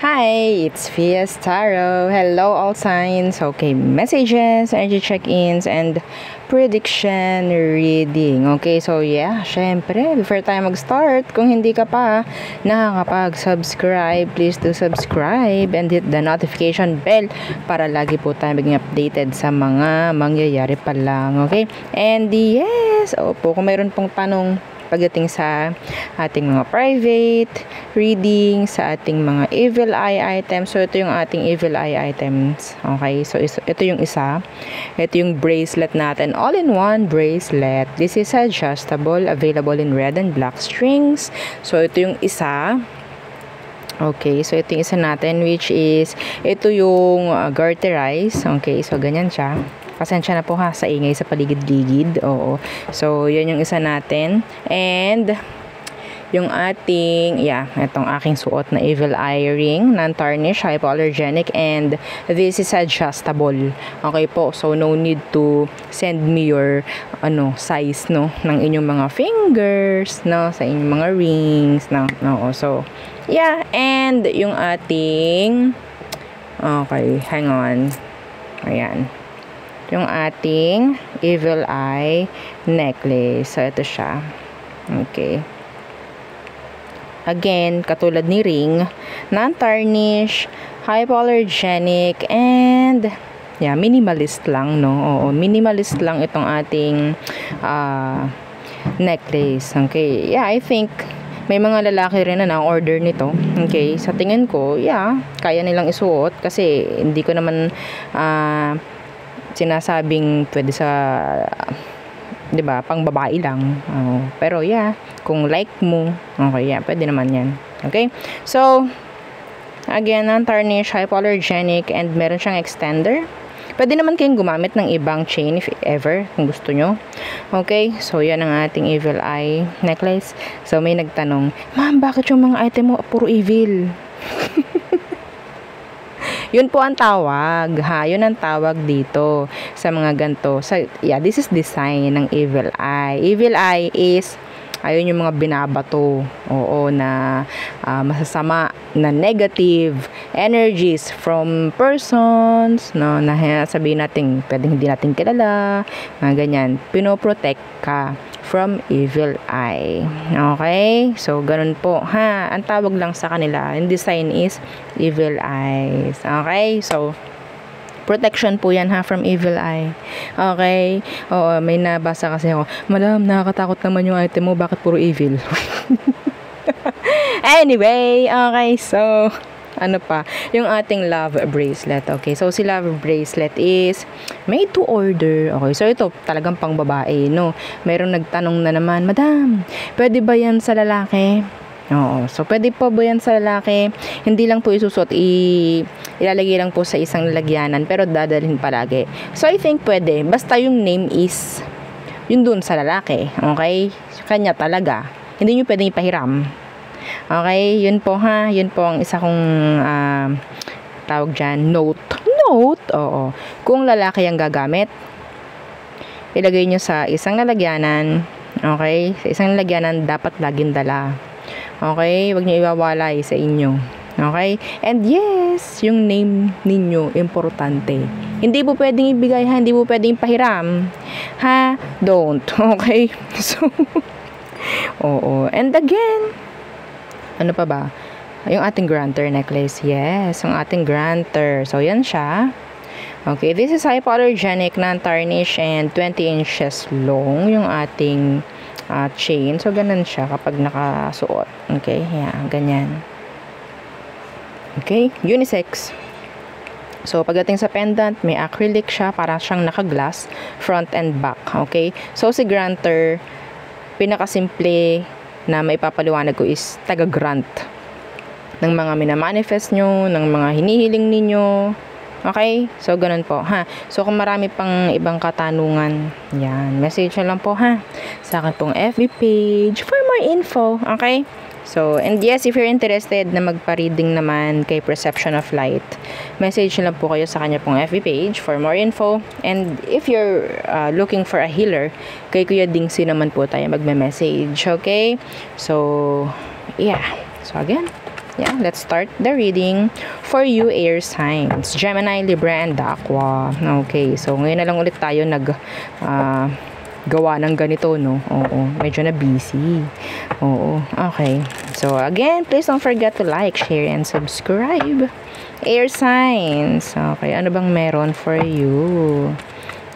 Hi, it's Fias Tarot. Hello, all signs. Okay, messages, energy check-ins, and prediction reading. Okay, so yeah, syempre, before tayo mag-start, kung hindi ka pa nakakapag-subscribe, please do subscribe and hit the notification bell para lagi po tayo maging updated sa mga mangyayari pa lang. Okay, and yes, opo, kung mayroon pong tanong pagdating sa ating mga private reading, sa ating mga evil eye items. So, ito yung ating evil eye items. Okay? So, ito yung isa. Ito yung bracelet natin. All-in-one bracelet. This is adjustable, available in red and black strings. So, ito yung isa. Okay, so ito yung isa natin, which is, ito yung garterize. Okay, so ganyan siya. Pasensya na po ha sa ingay sa paligid-ligid. Oo. So, yun yung isa natin. And, yung ating, itong aking suot na evil eye ring, non-tarnish, hypoallergenic, and this is adjustable. Okay po. So, no need to send me your, size, no, ng inyong mga fingers, no, sa inyong mga rings, no. So, and yung ating, okay, hang on. Ayan. Yung ating evil eye necklace. So, ito siya. Okay. Again, katulad ni ring, non-tarnish, hypoallergenic, and minimalist lang, no? Oo, minimalist lang itong ating necklace. Okay. I think may mga lalaki rin na order nito. Okay. Sa tingin ko, kaya nilang isuot kasi hindi ko naman sinasabing pwede sa 'di ba, pang babae lang. Pero kung like mo, okay, pwede naman 'yan. Okay? So, again, non-tarnish, hypoallergenic, and meron siyang extender. Pwede naman kayong gumamit ng ibang chain if ever, kung gusto nyo. Okay? So, yan ang ating evil eye necklace. So, may nagtanong, "Ma'am, bakit yung mga item mo puro evil?" Yun po ang tawag, ha? Yun ang tawag dito sa mga ganito. So, this is design ng evil eye. Evil eye is, ayun yung mga binabato, na masasama, na negative energies from persons, no, na sabihin natin, pwedeng hindi natin kilala, mga ganyan. Pinoprotect ka from evil eye. Okay? So, ganun po, ha? Ang tawag lang sa kanila, yung design is evil eyes. Okay? So, protection po yan, ha, from evil eye. Okay? Oo, may nabasa kasi ako, "Madam, nakakatakot naman yung item mo, bakit puro evil?" Anyway, okay, so ano pa, yung ating love bracelet. Okay, so si love bracelet is made to order. Okay, so ito talagang pang babae, no? Mayroong nagtanong na naman, "Madam, pwede ba yan sa lalaki?" Oo, so pwede po ba yan sa lalaki? Hindi lang po isusot, ilalagay lang po sa isang lalagyanan, pero dadalhin palagi. So I think pwede, basta yung name is yun dun sa lalaki. Okay, kanya talaga, hindi nyo pwedeng ipahiram. Okay, yun po, ha, yun po ang isa kong tawag dyan, note, oo. Kung lalaki ang gagamit, ilagay nyo sa isang lalagyanan. Okay, sa isang lalagyanan dapat laging dala. Okay, wag nyo iwawalay sa inyo. Okay, and yes, yung name ninyo importante. Hindi po pwedeng ibigay, ha, hindi po pwedeng pahiram, ha, don't. Okay, so oo, and again, ano pa ba? Yung ating granter necklace. Yes, yung ating granter. So, yan siya. Okay, this is hypoallergenic, non-tarnish, and 20 inches long yung ating chain. So, ganun siya kapag nakasuot. Okay, ganyan. Okay, unisex. So, pagdating sa pendant, may acrylic siya, para siyang naka-glass, front and back. Okay, so si granter, pinakasimple na maipapaliwanag ko is taga-grant ng mga minamanifest nyo, ng mga hinihiling ninyo. Okay? So, ganun po, ha? So, kung marami pang ibang katanungan, message na lang po, ha? Sa akin pong FB page for more info. Okay? So, and yes, if you're interested na magpa-reading naman kay Perception of Light, message lang po kayo sa kanya pong FB page for more info. And if you're looking for a healer, kay Kuya Dingsi naman po tayo magme-message. Okay? So, So, again, yeah, let's start the reading for you air signs, Gemini, Libra, and Aqua. Okay, so ngayon na lang ulit tayo gawa ng ganito, no? Oo, medyo na busy. Oo, okay. So again, please don't forget to like, share, and subscribe. Air signs. Okay, ano bang meron for you?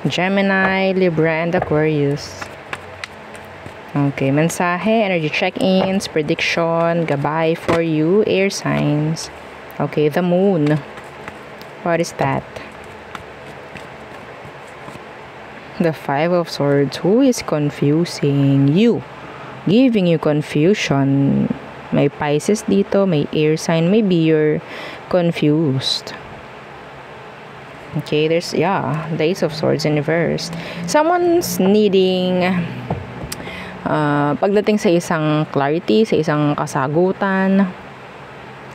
Gemini, Libra, and Aquarius. Okay, mensahe, energy check-ins, prediction, gabay for you, air signs. Okay, the moon. What is that? The Five of Swords. Who is confusing you? Giving you confusion. May Pisces dito, may air sign. Maybe you're confused. Okay, there's, yeah, the Ace of Swords in reverse. Someone's needing pagdating sa isang clarity, sa isang kasagutan.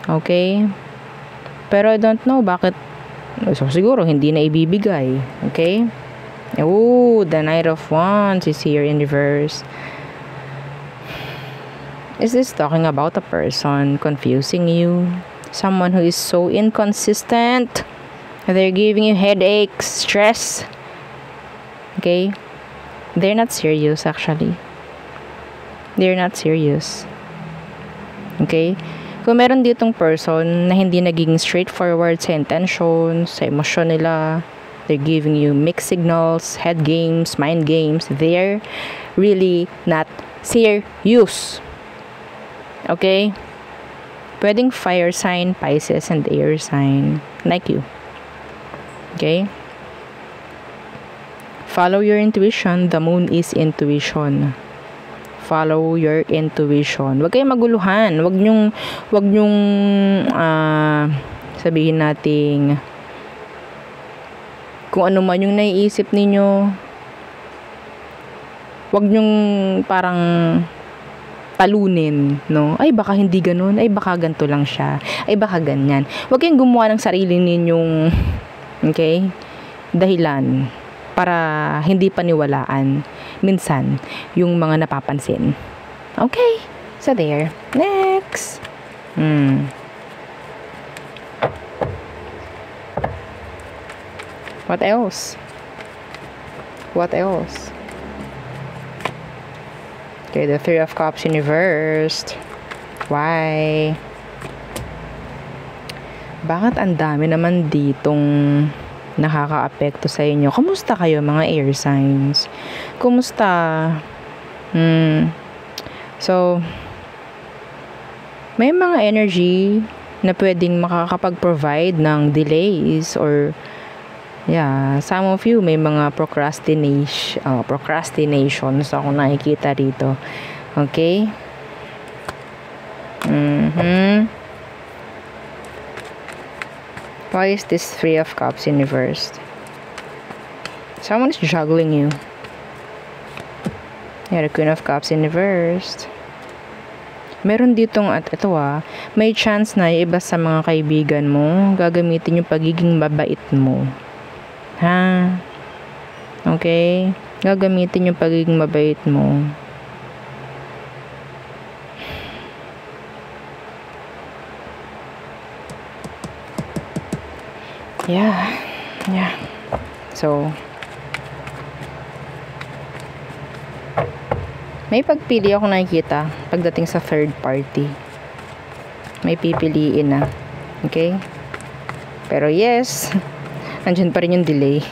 Okay? Pero I don't know bakit, so siguro hindi na ibibigay. Okay? Oh, the Knight of Wands is here in reverse. Is this talking about a person confusing you? Someone who is so inconsistent. They're giving you headaches, stress. Okay? They're not serious actually. They're not serious. Okay? Kung meron ditong person na hindi naging straightforward sa intentions, sa emosyon nila, they're giving you mixed signals, head games, mind games, they're really not serious. Okay? Pwedeng fire sign, Pisces, and air sign. Like you. Okay? Follow your intuition. The moon is intuition. Follow your intuition. Huwag kayong maguluhan. Huwag nyong sabihin nating kung ano man yung naiisip ninyo. Huwag nyong parang talunin, no? Ay, baka hindi ganun. Ay, baka ganito lang siya. Ay, baka ganyan. Huwag kayong gumawa ng sarili ninyong, okay, dahilan para hindi paniwalaan minsan yung mga napapansin. Okay, so there. Next. What else? What else? Okay, the Three of Cups in reversed. Why? Bakit ang dami naman ditong nakaka-apekto sa inyo? Kumusta kayo mga air signs? Kumusta? So, may mga energy na pwedeng makakapag-provide ng delays or yeah, some of you may mga procrastinations ako nakikita dito. Okay? Why is this Three of Cups in reversed? Someone is juggling you. Yeah, the Queen of Cups in reversed. Meron ditong, at ito may chance na yung iba sa mga kaibigan mo, gagamitin yung pagiging mabait mo. Ha? Okay? Gagamitin yung pagiging mabait mo. Yeah. So, may pagpili ako nakikita pagdating sa third party. May pipiliin na. Okay? Pero yes, andyan pa rin yung delay.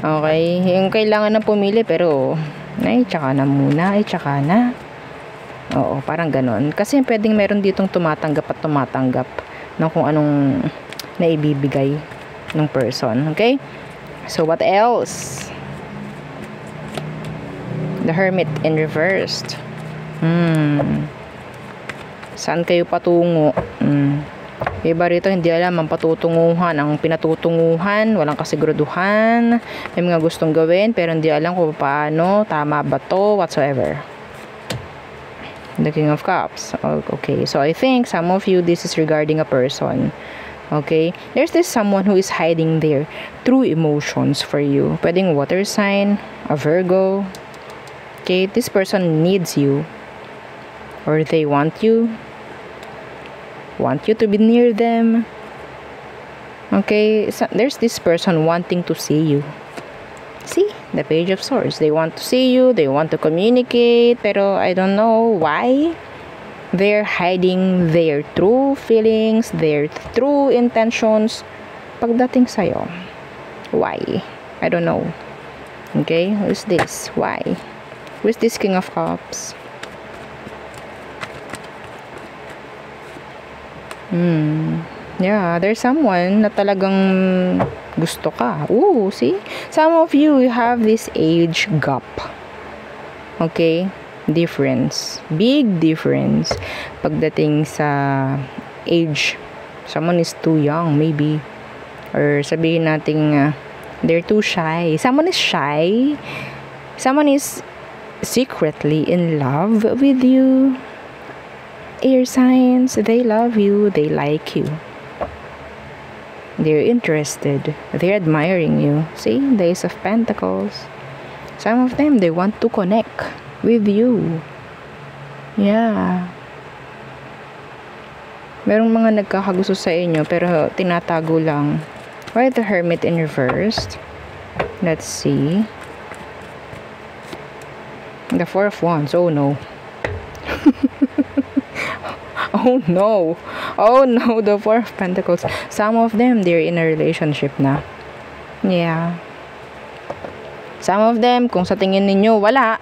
Okay? Yung kailangan na pumili pero ay, tsaka na muna. Ay, tsaka na. Oo, parang ganon. Kasi pwedeng meron ditong tumatanggap at tumatanggap ng kung anong naibibigay ng person. Okay? So, what else? The Hermit in reversed. Saan kayo patungo? Iba rito, hindi alam ang patutunguhan, ang pinatutunguhan, walang kasiguraduhan, may mga gustong gawin, pero hindi alam kung paano, tama ba to, whatsoever. The King of Cups. Okay, so I think some of you, this is regarding a person. Okay, there's this someone who is hiding their true emotions for you. Pwedeng water sign, a Virgo. Okay, this person needs you or they want you. want you to be near them. Okay, so there's this person wanting to see you. See, the Page of Swords. They want to see you, they want to communicate, pero I don't know why. They're hiding their true feelings, their true intentions pagdating sa'yo. Why? I don't know. Okay, who's this? Why? Who's this King of Cups? Yeah, there's someone na talagang gusto ka. Ooh, see? Some of you have this age gap. Okay? Difference. Big difference. Pagdating sa age. Someone is too young, maybe. Or sabihin natin, they're too shy. Someone is shy. Someone is secretly in love with you. Air signs, they love you, they like you. They're interested. They're admiring you. See? The Ace of Pentacles. Some of them, they want to connect with you. Yeah. Merong mga nagkakagusto sa inyo pero tinatago lang. Why the Hermit in reversed? Let's see. The Four of Wands. Oh no. Oh no. Oh no, the Four of Pentacles. Some of them, they're in a relationship na. Yeah. Some of them, kung sa tingin ninyo, wala.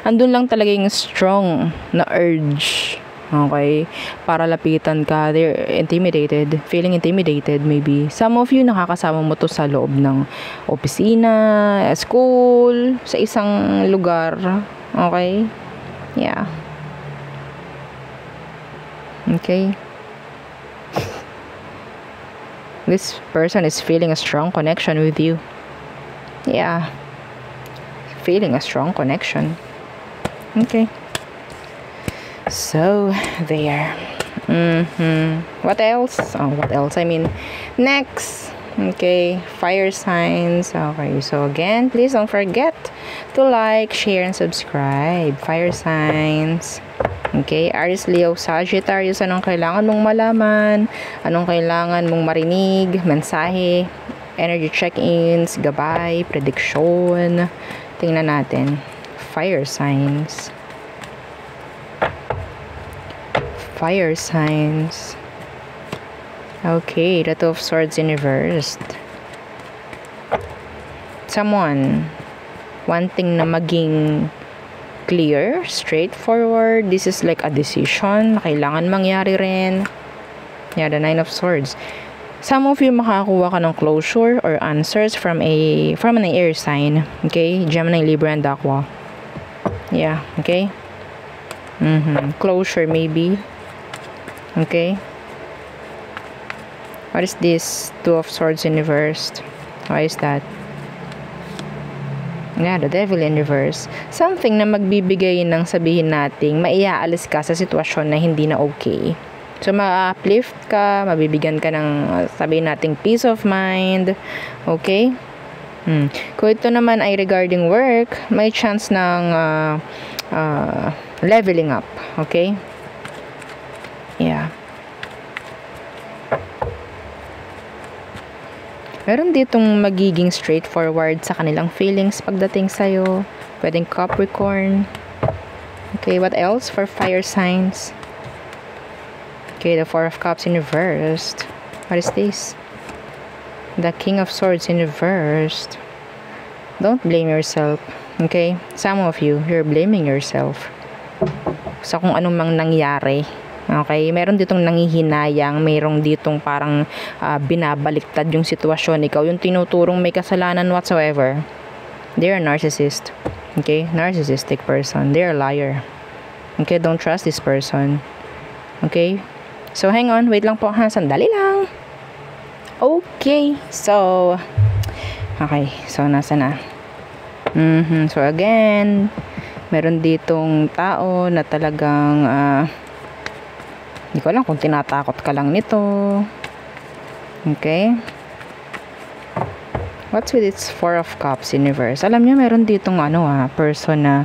Andun lang talaga yung strong na urge. Okay? Para lapitan ka. They're intimidated. Feeling intimidated, maybe. Some of you, nakakasama mo to sa loob ng opisina, school, sa isang lugar. Okay? Yeah. Okay? This person is feeling a strong connection with you. Yeah. Feeling a strong connection. Okay. So, there. What else? Oh, what else? I mean, next. Okay, fire signs. Okay, so again, please don't forget to like, share, and subscribe. Fire signs. Okay, Aries, Leo, Sagittarius, anong kailangan mong malaman? Anong kailangan mong marinig? Mensahe, energy check-ins, gabay, prediction. Tingnan natin. Fire signs. Fire signs. Okay, the Two of Swords in reversed. Someone wanting na maging clear, straightforward. This is like a decision na kailangan mangyari rin. Yeah, the Nine of Swords. Some of you makakuha ka ng closure or answers from an air sign. Okay? Gemini, Libra, and Aqua. Yeah, okay? Closure maybe. Okay? What is this? Two of Swords in reversed. Why is that? Yeah, the Devil in reverse. Something na magbibigay ng sabihin nating maiaalis ka sa sitwasyon na hindi na okay. So, ma-uplift ka, mabibigyan ka ng sabihin nating peace of mind. Okay? Kung ito naman ay regarding work, may chance ng leveling up. Okay? Yeah. Meron ditong magiging straightforward sa kanilang feelings pagdating sa'yo. Pwedeng Capricorn. Okay, what else for fire signs? Okay, the Four of Cups in reversed. What is this? The King of Swords in reversed. Don't blame yourself. Okay? Some of you, you're blaming yourself sa kung anong mang nangyari. Okay, meron ditong nangihinayang, merong ditong parang binabaliktad yung sitwasyon. Ikaw yung tinuturong may kasalanan whatsoever. They're a narcissist. Okay, narcissistic person. They're a liar. Okay, don't trust this person. Okay, so hang on, wait lang po ha, sandali lang. Okay, so nasa na? So again, meron ditong tao na talagang hindi ko alam kung tinatakot ka lang nito. Okay. What's with its Four of Cups in reverse? Alam niyo, meron ditong person na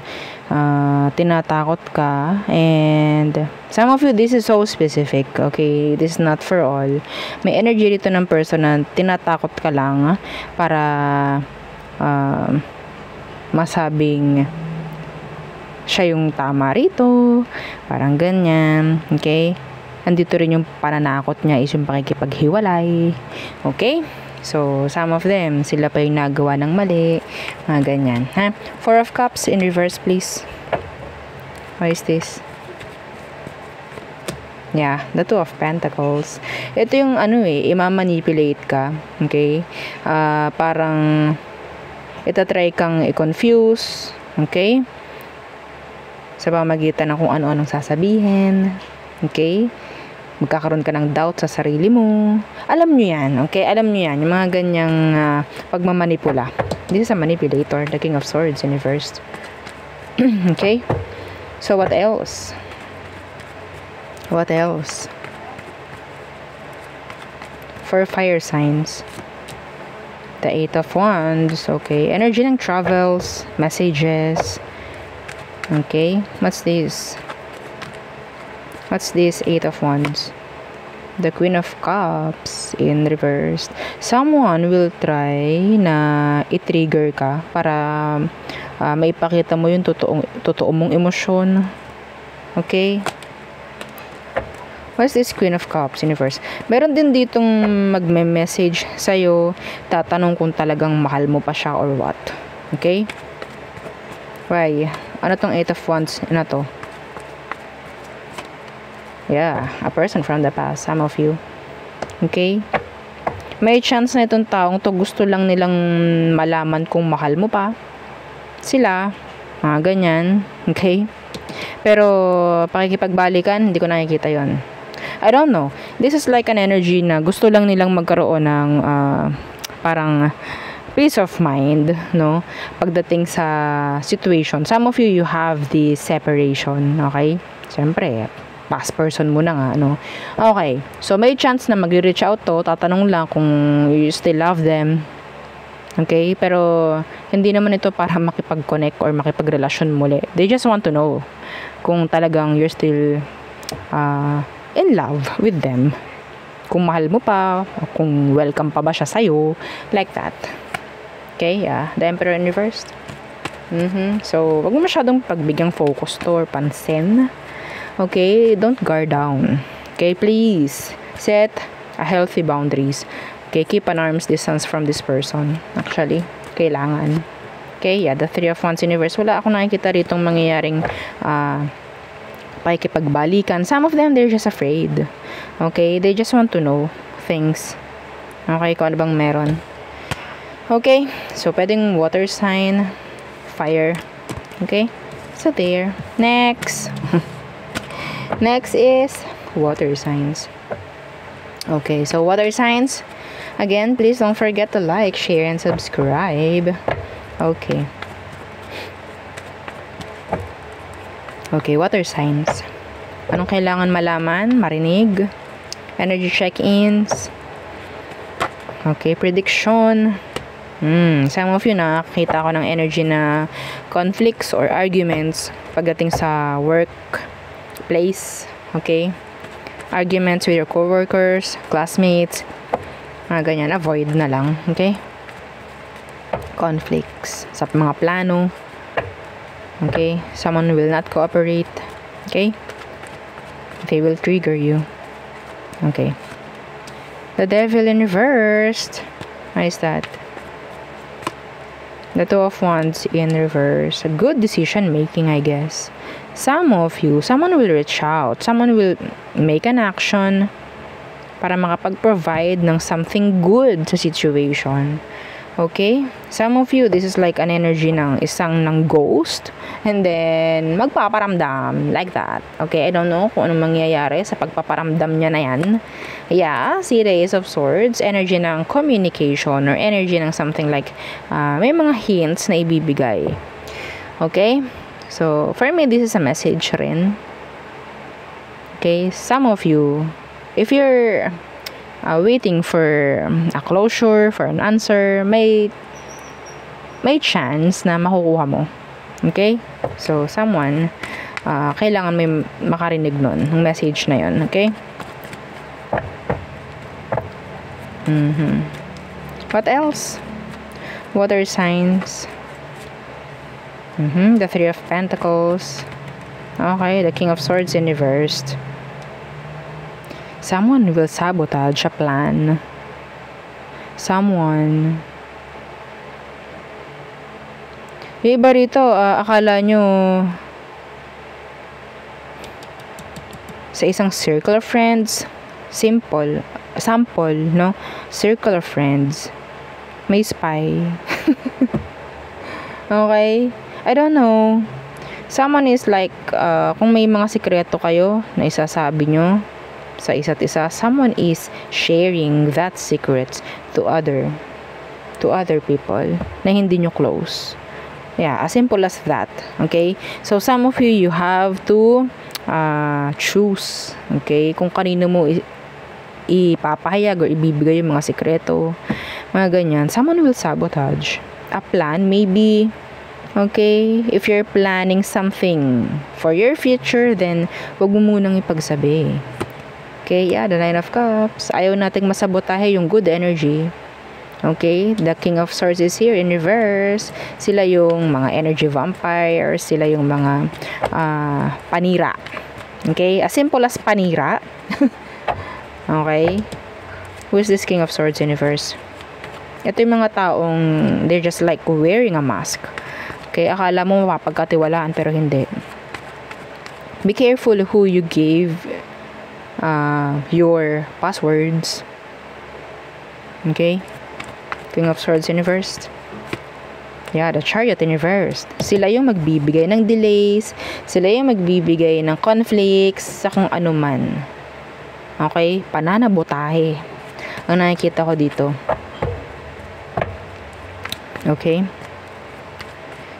tinatakot ka and Some of you, this is so specific, okay? This is not for all. May energy dito ng person na tinatakot ka lang para masabing siya yung tama rito. Parang ganyan, okay? Andito rin yung pananakot niya is yung pakikipaghiwalay. Okay? So, some of them, sila pa yung nagawa ng mali. Mga ganyan, ha? Four of Cups in reverse, please. What is this? Yeah, the Two of Pentacles. Ito yung i-manipulate ka. Okay? Parang itatry kang i-confuse. Okay? Sa pamagitan ng kung ano-anong sasabihin. Okay? Magkakaroon ka ng doubt sa sarili mo. Alam nyo yan. Okay? Alam nyo yan. Yung mga ganyang pagmamanipula. This is a manipulator. The King of Swords in reverse. Okay? So, what else? What else? For fire signs. The Eight of Wands. Okay. Energy ng travels. Messages. Okay. What's this? What's this? Eight of Wands. The Queen of Cups in reverse. Someone will try na i-trigger ka para maipakita mo yung totoo mong emosyon. Okay? What's this Queen of Cups in reverse? Meron din ditong magme-message sa'yo, tatanong kung talagang mahal mo pa siya or what. Okay? Why? Ano tong Eight of Wands na to? Yeah, a person from the past, some of you. Okay? May chance na itong taong to gusto lang nilang malaman kung mahal mo pa. Sila, mga ganyan. Okay? Pero, pakikipagbalikan, hindi ko nakikita yon. I don't know. This is like an energy na gusto lang nilang magkaroon ng parang peace of mind, no? Pagdating sa situation. Some of you have the separation, okay? Siyempre, past person mo na nga, no? Okay. So, may chance na mag-reach out to, tatanong lang kung you still love them. Okay? Pero, hindi naman ito para makipag-connect or makipag-relasyon muli. They just want to know kung talagang you're still in love with them. Kung mahal mo pa, kung welcome pa ba siya sa'yo, like that. Okay, yeah. The Emperor in reverse. So, wag mo masyadong pagbigyang focus to or pansin. Okay, don't guard down. Okay, please set a healthy boundaries. Okay, keep an arm's distance from this person. Actually, kailangan. Okay, yeah, the Three of Wands in reverse. Wala akong nakikita ritong mangyayaring pakikipagbalikan. Some of them, they're just afraid. Okay? They just want to know things. Okay? Kung ano bang meron. Okay? So, pwedeng water sign, fire. Okay? So, there. Next. Next is water signs. Okay. So, water signs. Again, please don't forget to like, share, and subscribe. Okay. Okay, water signs. Anong kailangan malaman? Marinig. Energy check-ins. Okay, prediction. Some of you nakakita ko ng energy na conflicts or arguments pagdating sa work place. Okay? Arguments with your coworkers, classmates. Mga ganyan. Avoid na lang. Okay? Conflicts sa mga plano. Okay? Someone will not cooperate. Okay? They will trigger you. Okay. The Devil in reversed. What is that? The Two of Wands in reverse. A good decision making, I guess. Some of you, someone will reach out. Someone will make an action para makapag-provide ng something good sa situation. Okay? Some of you, this is like an energy ng ng ghost. And then, magpaparamdam. Like that. Okay? I don't know kung anong mangyayari sa pagpaparamdam niya na yan. Yeah. See the Ace of Swords. Energy ng communication or energy ng something like may mga hints na ibibigay. Okay? So, for me, this is a message rin. Okay? Some of you, if you're waiting for a closure, for an answer, may chance na makukuha mo. Okay? So, someone kailangan may makarinig nun, ng message na yun, okay? What else? Water signs. The Three of Pentacles. Okay, the King of Swords in reversed. Someone will sabotage a plan. Someone. Yung iba rito, akala nyo sa isang circle of friends, sample, no? Circle of friends, may spy. Okay? I don't know. Someone is like, kung may mga sikreto kayo na isasabi nyo sa isa't isa, someone is sharing that secrets to other people na hindi nyo close. Yeah, as simple as that. Okay? So, some of you have to choose. Okay? Kung kanino mo ipapahayag or ibibigay yung mga sikreto, mga ganyan. Someone will sabotage a plan, maybe. Okay? If you're planning something for your future, then wag mo munang ipagsabi. Okay? Yeah, the Nine of Cups. Ayaw nating masabotahe yung good energy. Okay? The King of Swords is here in reverse. Sila yung mga energy vampire. Sila yung mga panira. Okay? As simple as panira. Okay? Who is this King of Swords in reverse? Ito yung mga taong they're just like wearing a mask. Okay? Akala mo mapapagkatiwalaan pero hindi. Be careful who you gave your passwords. Okay? King of Swords in reversed. Yeah, the Chariot in reversed. Sila yung magbibigay ng delays. Sila yung magbibigay ng conflicts sa kung ano man. Okay? Pananabotahe ang nakikita ko dito. Okay?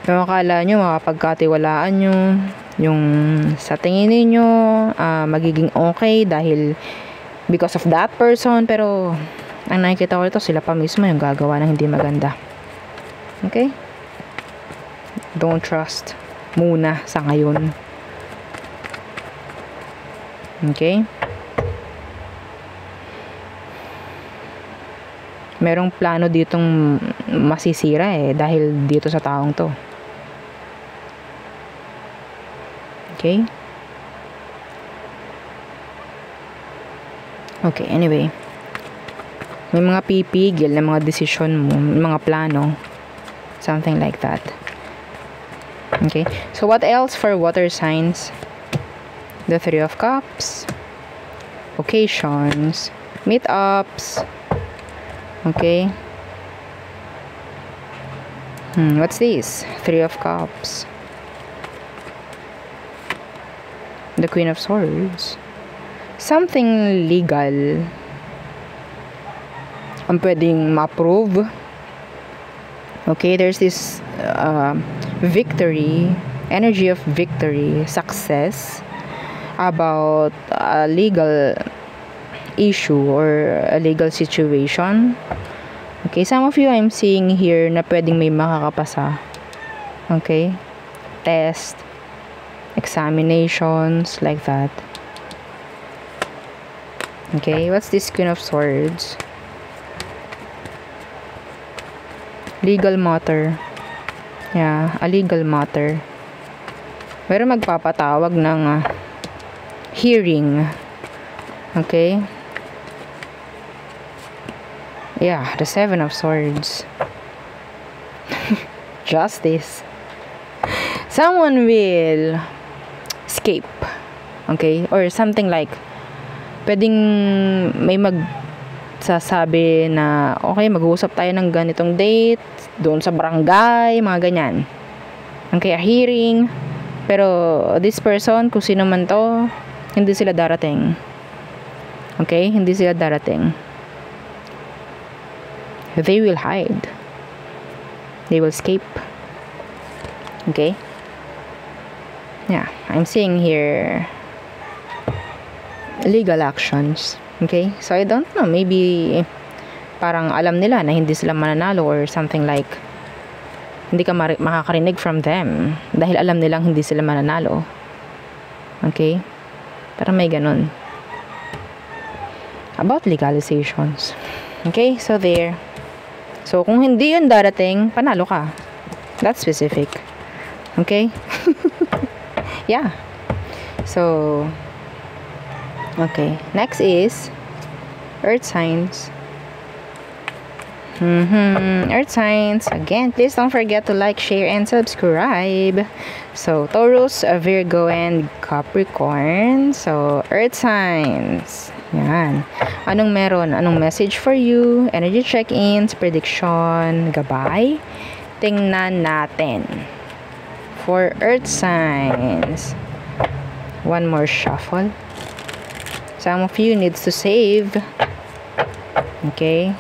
Yung akala nyo, makapagkatiwalaan nyo, yung sa tingin ninyo, magiging okay dahil because of that person, pero ang nakikita ko ito, sila pa mismo yung gagawa ng hindi maganda. Okay? Don't trust muna sa ngayon. Okay? Merong plano ditong masisira dahil dito sa taong to. Okay? Okay, anyway. May mga pipigil na mga desisyon mo, mga plano. Something like that. Okay? So, what else for water signs? The Three of Cups. Occasions. Meetups. Okay? What's this? Three of Cups. The Queen of Swords. Something legal ang pwedeng ma-approve. Okay, there's this victory, energy of victory, success about a legal issue or a legal situation. Okay, some of you I'm seeing here na pwedeng may makakapasa. Okay, test, examinations, like that. Okay, what's this Queen of Swords? Legal matter. Yeah, a legal matter. Pero magpapatawag ng hearing. Okay? Yeah, the Seven of Swords. Justice. Someone will escape. Okay? Or something like, pwedeng may magsasabi na, okay, mag-uusap tayo ng ganitong date, doon sa barangay, mga ganyan. Okay, a hearing. Pero, this person, kung sino man to, hindi sila darating. Okay? Hindi sila darating. They will hide. They will escape. Okay? Yeah, I'm seeing here legal actions. Okay? So, I don't know. Maybe, parang alam nila na hindi sila mananalo or something like, hindi ka makakarinig from them. Dahil alam nilang hindi sila mananalo. Okay? Para may ganun. About legalizations. Okay? So, there. So, kung hindi yun darating, panalo ka. That's specific. Okay? Yeah. So, okay. Next is Earth signs. Earth signs. Again, please don't forget to like, share, and subscribe. So, Taurus, Virgo, and Capricorn. So, Earth signs. Yan. Anong meron? Anong message for you? Energy check-ins, prediction, gabay. Tingnan natin. For Earth signs. One more shuffle. Some of you needs to save. Okay?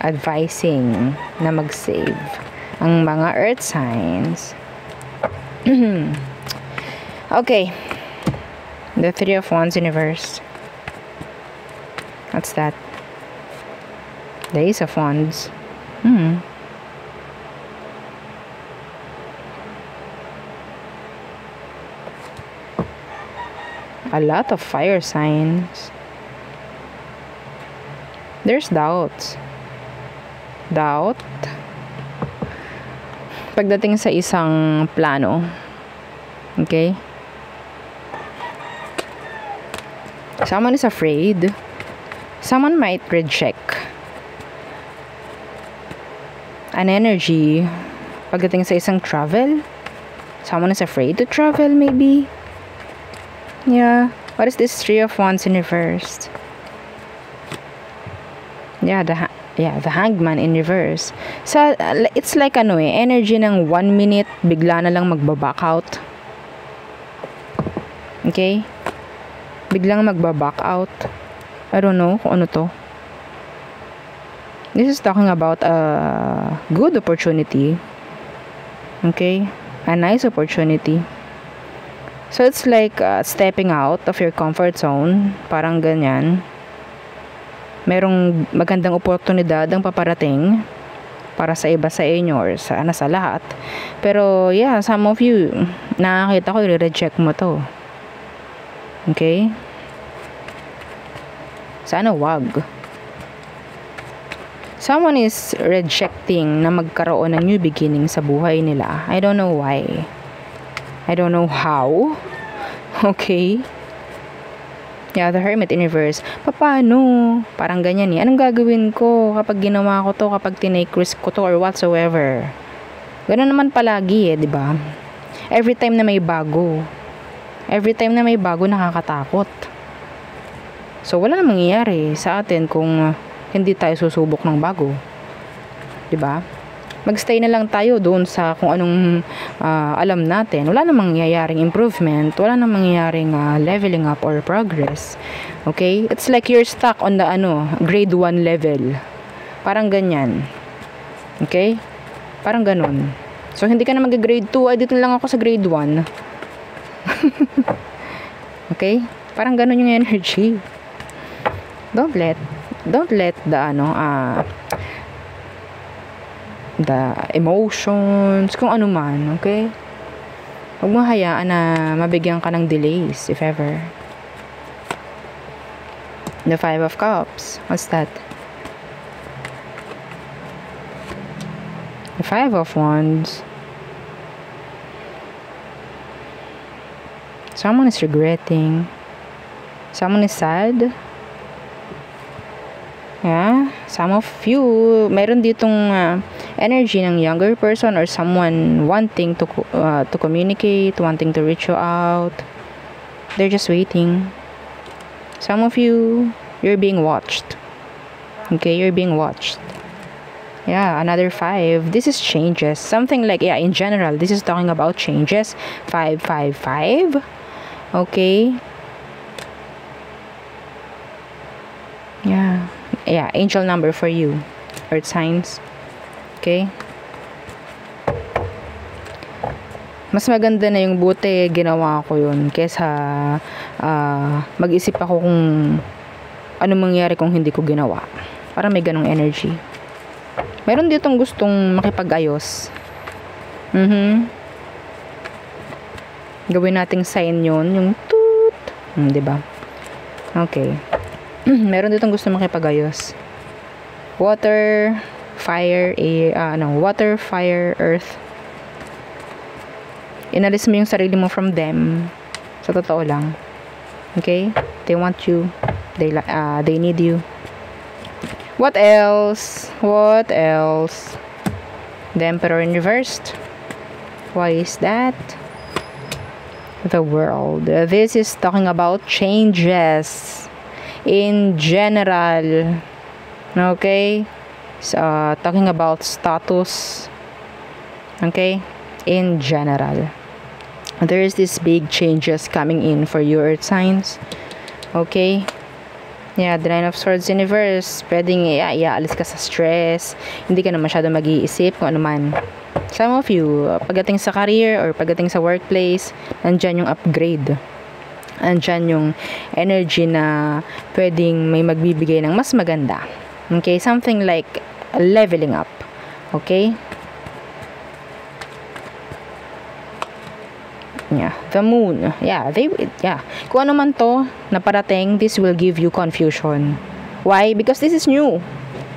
Advising na mag-save ang mga Earth signs. Okay. The Three of Wands universe. What's that? The Ace of Wands. A lot of fire signs. There's doubts. Doubt. Pagdating sa isang plano. Okay? Someone is afraid. Someone might reject an energy pagdating sa isang travel. Someone is afraid to travel, maybe. Yeah. What is this Three of Wands in reverse? Yeah, the Hangman in reverse. So, it's like energy ng 1 minute, bigla na lang magbaback out. Okay? Biglang magbaback out. I don't know kung ano to. This is talking about a good opportunity. Okay? A nice opportunity. So, it's like stepping out of your comfort zone. Parang ganyan. Merong magandang oportunidad ang paparating para sa iba sa inyo or sa lahat. Pero, yeah, some of you, nakakita ko, i-reject mo to. Okay? Sana wag. Someone is rejecting na magkaroon ng new beginning sa buhay nila. I don't know why. I don't know how. Okay? Yeah, the Hermit in reverse. Paano? Parang ganyan eh. Anong gagawin ko kapag ginawa ko to, kapag tinake risk ko to or whatsoever? Ganun naman palagi eh, di ba? Every time na may bago. Every time na may bago, nakakatakot. So, wala na mangyayari sa atin kung hindi tayo susubok ng bago. Di ba? Magstay na lang tayo doon sa kung anong alam natin. Wala namang mangyayaring improvement. Wala namang mangyayaring leveling up or progress. Okay? It's like you're stuck on the grade 1 level. Parang ganyan. Okay? Parang ganun. So, hindi ka na mag-grade 2. Ay, dito lang ako sa grade 1. Okay? Parang ganun yung energy. Don't let the emotions, kung ano man, okay? Huwag mo hayaan na mabigyan ka ng delays, if ever. The Five of Cups. What's that? The Five of Wands. Someone is regretting. Someone is sad. Yeah, some of you, meron ditong energy ng younger person or someone wanting to communicate, wanting to reach you out. They're just waiting. Some of you, you're being watched. Okay, you're being watched. Yeah, another 5. This is changes. Something like, yeah, in general, this is talking about changes. 5, 5, 5. Okay. Yeah, angel number for you, Earth signs. Okay? Mas maganda na yung buti ginawa ko yun kesa mag-isip ako kung ano mangyari kung hindi ko ginawa. Para may ganong energy. Meron ditong gustong makipag-ayos. Gawin nating sign yun, yung toot. 'Di ba? Okay. Meron ditong gusto makipagayos. Water, fire, water, fire, earth. Inalis mo yung sarili mo from them. Sa totoo lang. Okay? They want you. They need you. What else? What else? The Emperor in reversed. Why is that? The world. This is talking about changes in general. Okay? Talking about status. Okay? In general. There is this big changes coming in for you, Earth signs. Okay? Yeah, the Nine of Swords in reverse. Pwedeng iaalis ka sa stress. Hindi ka na masyado mag-iisip kung ano man. Some of you, pagdating sa career or pagdating sa workplace, nandyan yung upgrade. Nandyan yung energy na pwedeng may magbibigay ng mas maganda. Okay? Something like leveling up. Okay? Yeah, the moon. Yeah, kung ano man to na parating, this will give you confusion. Why? Because this is new.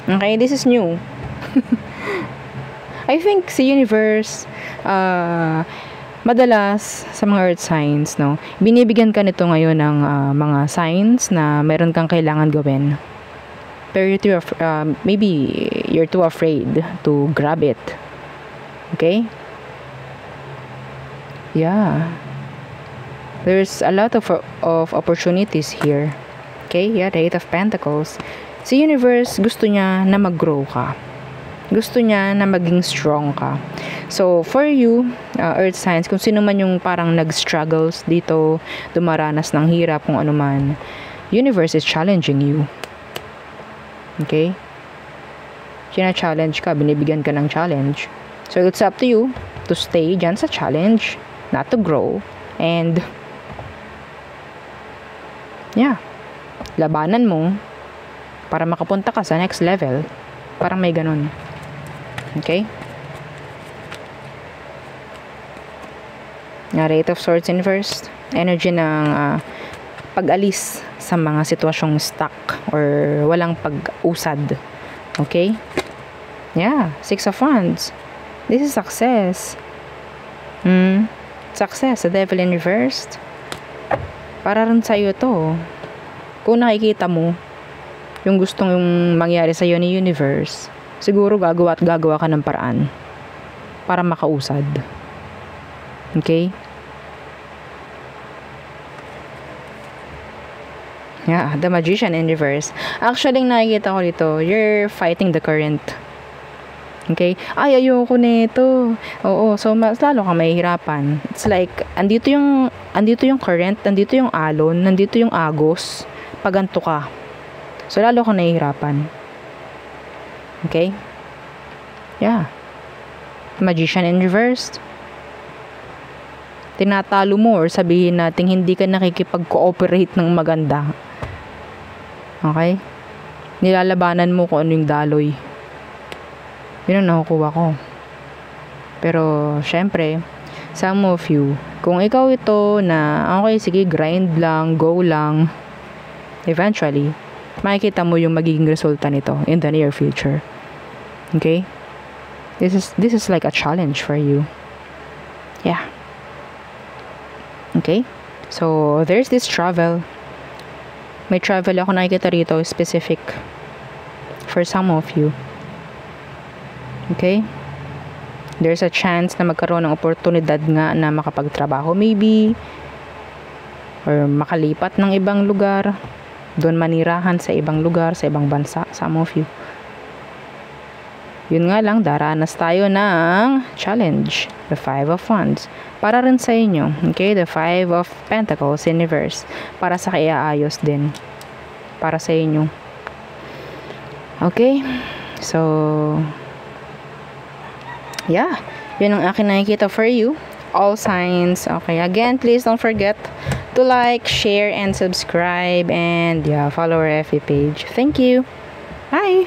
Okay, this is new. I think sa universe, madalas sa mga earth signs, no, binibigyan ka nito ngayon ng mga signs na meron kang kailangan gawin. Pero maybe you're too afraid to grab it. Okay? Yeah. There's a lot of opportunities here. Okay? Yeah, the Eight of Pentacles. Sa universe, gusto niya na mag-grow ka. Gusto niya na maging strong ka. So, for you, earth signs, kung sino man yung parang nag-struggles dito, dumaranas ng hirap, kung ano man, universe is challenging you. Okay? Challenge ka, binibigyan ka ng challenge. So, it's up to you to stay dyan sa challenge, not to grow, and yeah, labanan mo para makapunta ka sa next level. Parang may ganun. Okay? Eight of Swords inverse. Energy ng pag-alis sa mga sitwasyong stuck or walang pag-usad. Okay? Yeah. Six of Wands. This is success. Success. The Devil in reversed. Para rin sa'yo to. Kung nakikita mo yung gustong yung mangyari sa'yo ni universe, siguro gagawa ka ng paraan para makausad. Okay? Yeah, the Magician in reverse. Actually, nakikita ko dito, you're fighting the current. Okay? Ay, ayoko nito. Oo, so mas lalo kang mahihirapan. It's like, andito yung current, andito yung alon, nandito yung agos, paganto ka. So, lalo kang nahihirapan. Okay? Yeah. Magician in reversed. Tinatalo mo or sabihin natin hindi ka nakikipag-cooperate ng maganda. Okay? Nilalabanan mo kung ano yung daloy. Yun ang nakukuha ko. Pero, syempre, some of you, kung ikaw ito na, okay, sige, grind lang, go lang, eventually, makikita mo yung magiging resulta nito in the near future. Okay? This is like a challenge for you. Yeah. Okay? So, there's this travel. May travel ako nakikita rito, specific for some of you. Okay? There's a chance na magkaroon ng oportunidad nga na makapagtrabaho maybe, or makalipat ng ibang lugar, doon manirahan sa ibang lugar, sa ibang bansa, some of you. Yun nga lang, daranas tayo ng challenge, the Five of Wands. Para rin sa inyo, okay, the Five of Pentacles in reverse. Para sa kaiaayos din. Para sa inyo. Okay? So, yeah, yun ang akin nakikita for you. All signs. Okay, again, please don't forget to like, share, and subscribe. And yeah, follow our FB page. Thank you. Bye!